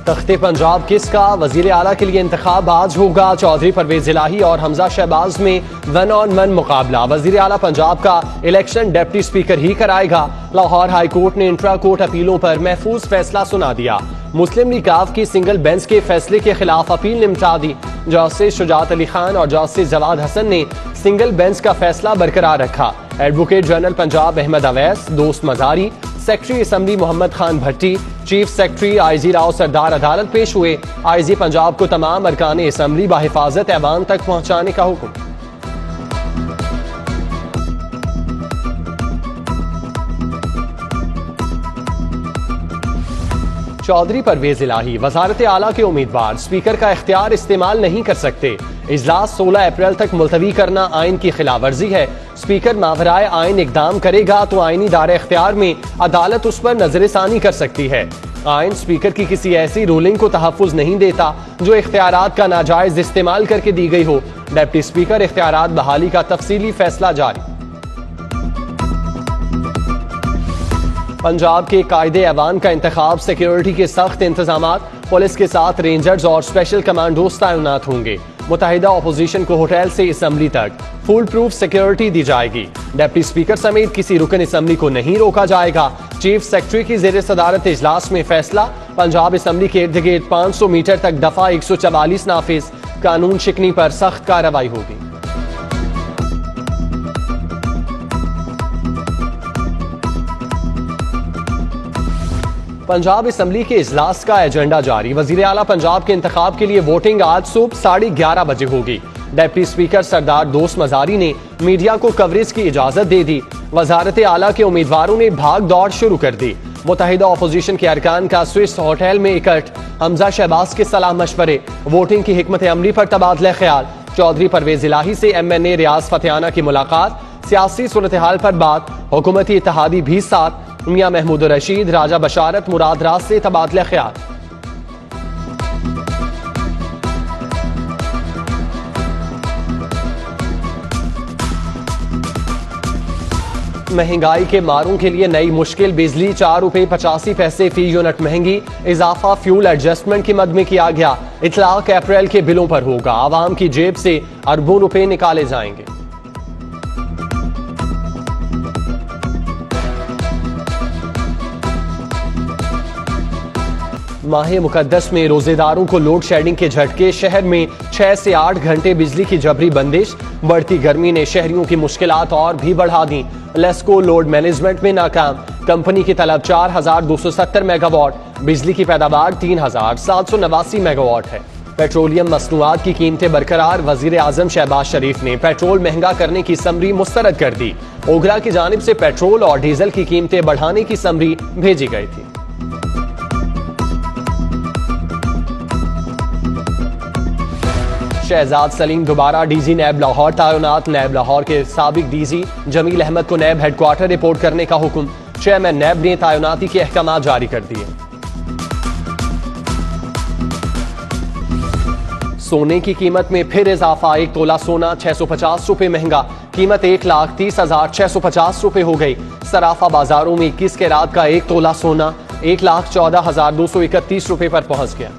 तख्ते पंजाब किसका, वजीर आला के लिए इंतखाब आज होगा। चौधरी परवेज इलाही और हमजा शहबाज में 1 on 1 मुकाबला। वजीर आला पंजाब का इलेक्शन डिप्टी स्पीकर ही कराएगा। लाहौर हाई कोर्ट ने इंट्रा कोर्ट अपीलों पर महफूज फैसला सुना दिया। मुस्लिम लीग काफ की सिंगल बेंच के फैसले के खिलाफ अपील निपटा दी। जस्टिस शुजात अली खान और जस्टिस जवाद हसन ने सिंगल बेंच का फैसला बरकरार रखा। एडवोकेट जनरल पंजाब अहमद अवैस, दोस्त मजारी, सेक्रेटरी असम्बली मोहम्मद खान भट्टी, चीफ सेक्रेटरी आईजी राव सरदार अदालत पेश हुए। आईजी पंजाब को तमाम अरकान असम्बली बाहिफाजत ऐवान तक पहुंचाने का हुक्म। चौधरी परवेज इलाही वजारत आला के उम्मीदवार स्पीकर का इख्तियार इस्तेमाल नहीं कर सकते। इजलास 16 अप्रैल तक मुलतवी करना आइन की खिलाफ वर्जी है। स्पीकर मावराए आइन इकदाम करेगा तो आइनी दायरे इख्तियार में अदालत उस पर नजरसानी कर सकती है। आइन स्पीकर की किसी ऐसी रूलिंग को तहफ़्फ़ुज़ नहीं देता जो इख्तियारात का नाजायज इस्तेमाल करके दी गई हो। डिप्टी स्पीकर इख्तियारात बहाली का तफसीली फैसला जारी। पंजाब के कायदे ऐवान का इंतखाब, सिक्योरिटी के सख्त इंतजामात, पुलिस के साथ रेंजर्स और स्पेशल कमांडोज तैनात होंगे। मुतहिदा अपोजिशन को होटल से असम्बली तक फुल प्रूफ सिक्योरिटी दी जाएगी। डिप्टी स्पीकर समेत किसी रुकन असम्बली को नहीं रोका जाएगा। चीफ सेक्रेटरी की जेर सदारत इजलास में फैसला। पंजाब असम्बली के इर्द गिर्द 500 मीटर तक दफा 144 नाफिज। कानून शिकनी पर सख्त कार्रवाई होगी। पंजाब असम्बली के इजलास का एजेंडा जारी। वजीर आला पंजाब के इंतखाब के लिए वोटिंग आज सुबह 11:30 बजे होगी। डिप्टी स्पीकर सरदार दोस्त मजारी ने मीडिया को कवरेज की इजाजत दे दी। वजारत आला के उम्मीदवारों ने भाग दौड़ शुरू कर दी। मुतहिदा अपोजिशन के अरकान का स्विस होटल में इकट्ठ। हमजा शहबाज के सलाह मशवरे, वोटिंग की हिकमत अमली पर तबादला ख्याल। चौधरी परवेज इलाही से MNA रियाज फतेहाना की मुलाकात। सियासी सूरत हाल पर बात। हुकूमती इत्तेहादी भी साथ। मियां महमूद रशीद, राजा बशारत मुराद राज से तबादला ख्याल। महंगाई के मारों के लिए नई मुश्किल। बिजली 4 रुपए 85 पैसे फी यूनिट महंगी। इजाफा फ्यूल एडजस्टमेंट की मद में किया गया। इतलाक अप्रैल के बिलों पर होगा। आवाम की जेब से अरबों रुपए निकाले जाएंगे। माह मुकद्दस में रोजेदारों को लोड शेडिंग के झटके। शहर में 6 से 8 घंटे बिजली की जबरी बंदिश। बढ़ती गर्मी ने शहरियों की मुश्किलात और भी बढ़ा दी। लेस्को लोड मैनेजमेंट में नाकाम। कंपनी की तलब 4270 मेगावाट। बिजली की पैदावार 3789 मेगावाट है। पेट्रोलियम मसनूआत की कीमतें बरकरार। वजीर आजम शहबाज शरीफ ने पेट्रोल महंगा करने की समरी मुस्तरद कर दी। ओगरा की जानिब से पेट्रोल और डीजल की कीमतें बढ़ाने की समरी भेजी गई थी। शहजाद सलीम दोबारा डीजी नैब लाहौर तैनात। नैब लाहौर के साबिक डीजी जमील अहमद को नैब हेडक्वार्टर रिपोर्ट करने का हुक्म। चेयरमैन नैब ने तैनाती के अहकाम जारी कर दिए। सोने की कीमत में फिर इजाफा। 1 तोला सोना 650 रुपए महंगा। कीमत 1,30,650 रुपए हो गई। सराफा बाजारों में 21 कैरात का 1 तोला सोना 1,14,231 रुपए पर पहुंच गया।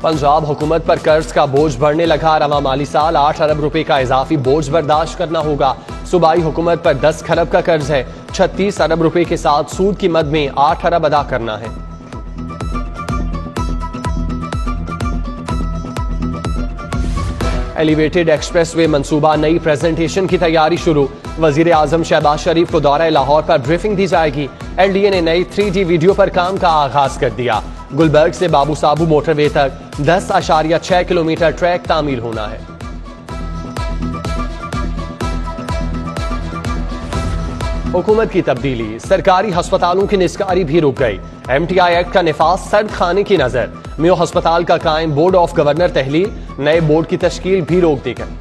पंजाब हुकूमत पर कर्ज का बोझ बढ़ने लगा। रवा माली साल 8 अरब रुपए का इजाफी बोझ बर्दाश्त करना होगा। सूबाई हुकूमत पर 10 खरब का कर्ज है। 36 अरब रुपए के साथ सूद की मद में 8 अरब अदा करना है। एलिवेटेड एक्सप्रेसवे मंसूबा, नई प्रेजेंटेशन की तैयारी शुरू। वजीर आजम शहबाज शरीफ को दौरा लाहौर पर ब्रीफिंग दी जाएगी। LDA ने नई 3D वीडियो पर काम का आगाज कर दिया। गुलबर्ग से बाबू साबू मोटरवे तक 10.6 किलोमीटर ट्रैक तामीर होना है। हुकूमत की तब्दीली। सरकारी अस्पतालों की निस्कारी भी रुक गई। MTI एक्ट का निफाज सर्द खाने की नजर। मेयो अस्पताल का कायम बोर्ड ऑफ गवर्नर तहलील। नए बोर्ड की तश्कील भी रोक दी गई।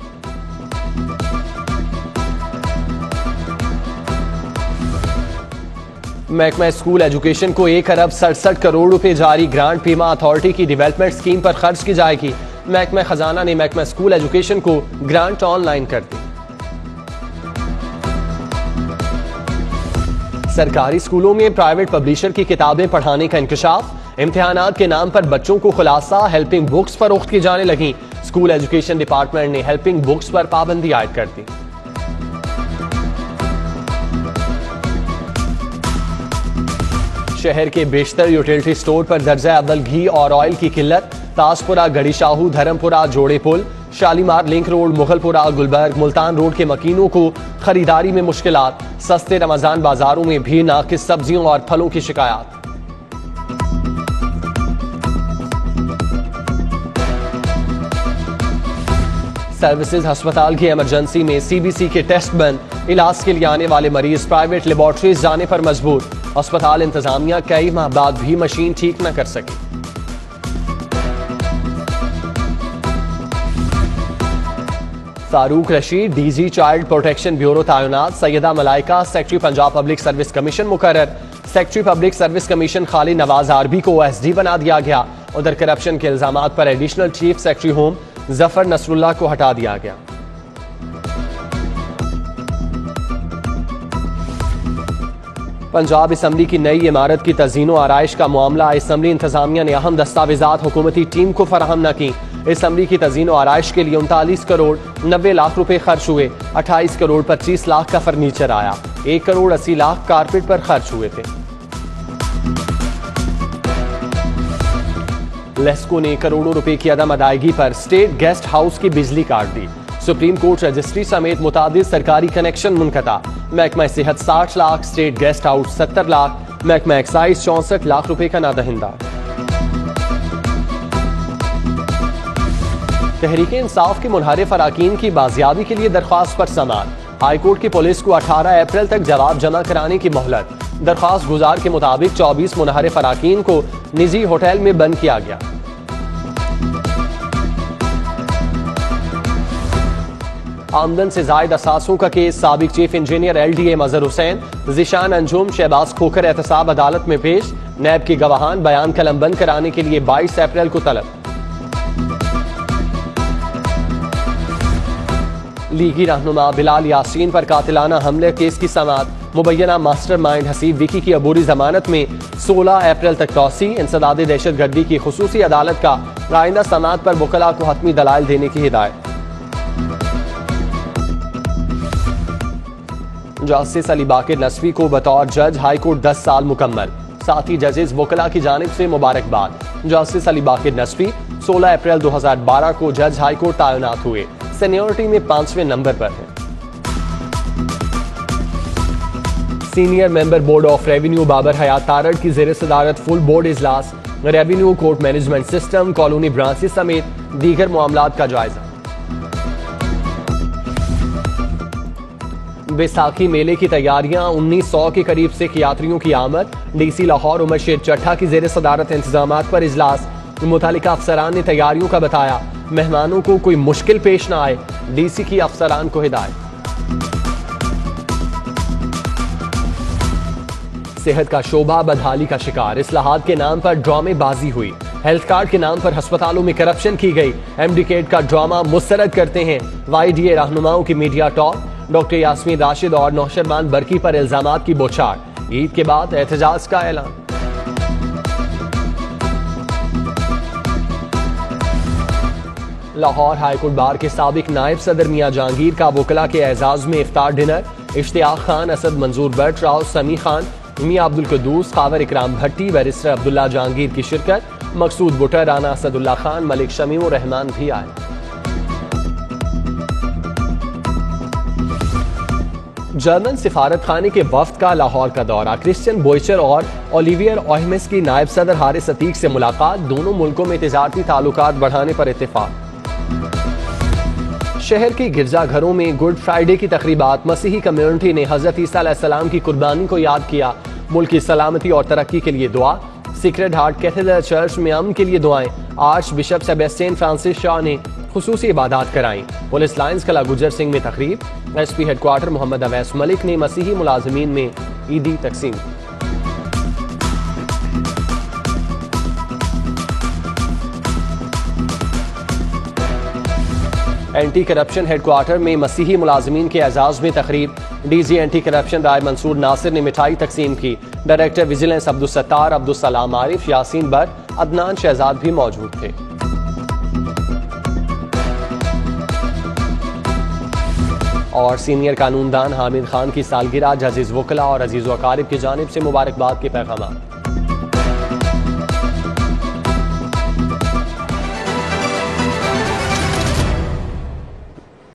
महकमा स्कूल एजुकेशन को 1 अरब 67 करोड़ रुपए जारी। ग्रांट बीमा अथॉरिटी की डेवलपमेंट स्कीम पर खर्च की जाएगी। महकमा खजाना ने महकमा स्कूल एजुकेशन को ग्रांट ऑनलाइन कर दी। सरकारी स्कूलों में प्राइवेट पब्लिशर की किताबें पढ़ाने का इंकशाफ। इम्तिहानात के नाम पर बच्चों को खुलासा हेल्पिंग बुक्स फरोख्त की जाने लगी। स्कूल एजुकेशन डिपार्टमेंट ने हेल्पिंग बुक्स पर पाबंदी आयद कर दी। शहर के बेशतर यूटिलिटी स्टोर पर दर्जा अव्वल घी और ऑयल की किल्लत। ताजपुरा, गढ़ी Shahu, Dharampura, Jore Pul, Shalimar link road, Mughalpura, Gulberg, Multan road के मकीनों को खरीदारी में मुश्किलात। सस्ते रमजान बाजारों में भी नाकिस सब्जियों और फलों की शिकायत। सर्विसेज अस्पताल की इमरजेंसी में सीबीसी के टेस्ट बंद। इलाज के लिए आने वाले मरीज प्राइवेट लेबोरेटरीज जाने पर मजबूर। अस्पताल इंतजामिया कई माह बाद भी मशीन ठीक न कर सकी। Farooq Rashid DG child protection bureau तैनात। Syeda Malaika secretary Punjab public service commission मुकर्रर। सेक्रेटरी पब्लिक सर्विस कमीशन खाली नवाज आरबी को ओएसडी बना दिया गया। उधर करप्शन के इल्जामात पर additional chief secretary home Zafar Nasrullah को हटा दिया गया। पंजाब असम्बली की नई इमारत की तज़ीनो आराइश का मामला। असम्बली इंतजामिया ने अहम दस्तावेजात हुकूमती टीम को फराहम न की। असम्बली की तज़ीनो आराइश के लिए 39 करोड़ 90 लाख रुपए खर्च हुए। 28 करोड़ 25 लाख का फर्नीचर आया। 1 करोड़ 80 लाख कारपेट पर खर्च हुए थे। लेस्को ने करोड़ों रुपए की अदम अदायगी पर स्टेट गेस्ट हाउस की बिजली काट दी। सुप्रीम कोर्ट रजिस्ट्री समेत मुतादिद सरकारी कनेक्शन मुनक़ता। महकमा सेहत 60 lakh, state guest house 70 lakh, महकमा एक्साइज 64 लाख रुपए का नादहिंदा। तहरीक इंसाफ के मुनहरिफ अराकीन की बाजियाबी के लिए दरख्वास्त पर समाअत। हाईकोर्ट की पुलिस को 18 अप्रैल तक जवाब जमा कराने की मोहलत। दरख्वास्त गुजार के मुताबिक 24 मुनहरिफ अराकीन को निजी होटल में बंद किया गया। आमदन से जायद असासों का केस। साबिक चीफ इंजीनियर LDA मजहर हुसैन, जिशान अंजुम, शहबाज खोखर एहतसाब अदालत में पेश। नैब की गवाहान बयान कलमबंद कराने के लिए 22 अप्रैल को तलब। लीगी रहनुमा बिलाल यासीन पर कातिलाना हमले केस की समाअत। मुबैना मास्टरमाइंड हसीब विकी की अबूरी जमानत में 16 अप्रैल तक तौसी। इंसदाद दहशतगर्दी की खुसूसी अदालत का आइंदा समाअत पर वकला को हतमी दलाइल देने की हिदायत। जस्टिस अली बाकिर नसवी को बतौर जज हाईकोर्ट 10 साल मुकम्मल। साथ ही जजेस वकला की जानिब से मुबारकबाद। जस्टिस अली बाकिर नसवी 16 अप्रैल 2012 को जज हाईकोर्ट तैनात हुए। सीनियरिटी में 5वें नंबर पर है। Senior member board of revenue Babar Hayat Tarar की जेर सदारत फुल बोर्ड इजलास। Revenue, court management system, colony branches समेत दीगर मामलात का जायजा। बैसाखी मेले की तैयारियां। 1900 के करीब सिख यात्रियों की आमद। DC लाहौर उमर शेर चट्ठा की जेर सदारत इंतजामात पर इजलास। मुतालिका अफसरान ने तैयारियों का बताया। मेहमानों को कोई मुश्किल पेश न आए, DC की अफसरान को हिदायत। सेहत का शोबा बदहाली का शिकार। इस्लाहात के नाम पर ड्रामेबाजी हुई। हेल्थ कार्ड के नाम पर अस्पतालों में करप्शन की गई। एमडीकेट का ड्रामा मुस्तरद करते हैं। YDA रहनुमाओं की media talk. Doctor Yasmeen Rashid और नौशरमान बरकी पर इल्जामात की बौछार। ईद के बाद एहतजाज का ऐलान। लाहौर हाईकोर्ट बार के साबिक नायब सदर मियां जहांगीर का वकला के एजाज में इफ्तार डिनर। इश्तियाक खान, असद मंजूर बट, राव समी खान, मियां अब्दुल कदूस, खावर इकराम भट्टी, बैरिस्टर अब्दुल्ला जहांगीर की शिरकत। मकसूद बुटर, राना असदुल्ला खान, मलिक शमीम और रहमान भी आए। जर्मन सिफारत खाने के वफ्द का लाहौर का दौरा। क्रिश्चियन बोइचर और ओलिवियर ओहिमिस की नायब सदर हारिस अतीक से मुलाकात। दोनों मुल्कों में तिजारती ताल्लुकात बढ़ाने पर इत्तेफाक। शहर के गिरजाघरों में गुड फ्राइडे की तकरीबात। मसीही कम्युनिटी ने हजरत ईसा अलैहिस्सलाम की कुर्बानी को याद किया। मुल्क की सलामती और तरक्की के लिए दुआ। सीक्रेट हार्ट कैथेड्रल चर्च में अमन के लिए दुआएं। Arch bishop Sebastian Francis Shah ने खुसूसी इबादत कराई। पुलिस लाइन्स कला गुजर सिंह में तकरीब। SP हेडक्वार्टर मोहम्मद अवैस मलिक ने मसीही मुलाजमीन में ईदी तकसीम। एंटी करप्शन हेडक्वार्टर में मसीही मुलाजमीन के एजाज में तकरीब। डीजी एंटी करप्शन राय मंसूर नासिर ने मिठाई तकसीम की। Director vigilance Abdul Sattar, Abdul Salam Arif, Yasin but, Adnan Shahzad भी मौजूद थे। और सीनियर कानूनदान हामिद खान की सालगिरह, जजीज वकला और अजीज व अकारिब की जानिब से मुबारकबाद के पैगाम।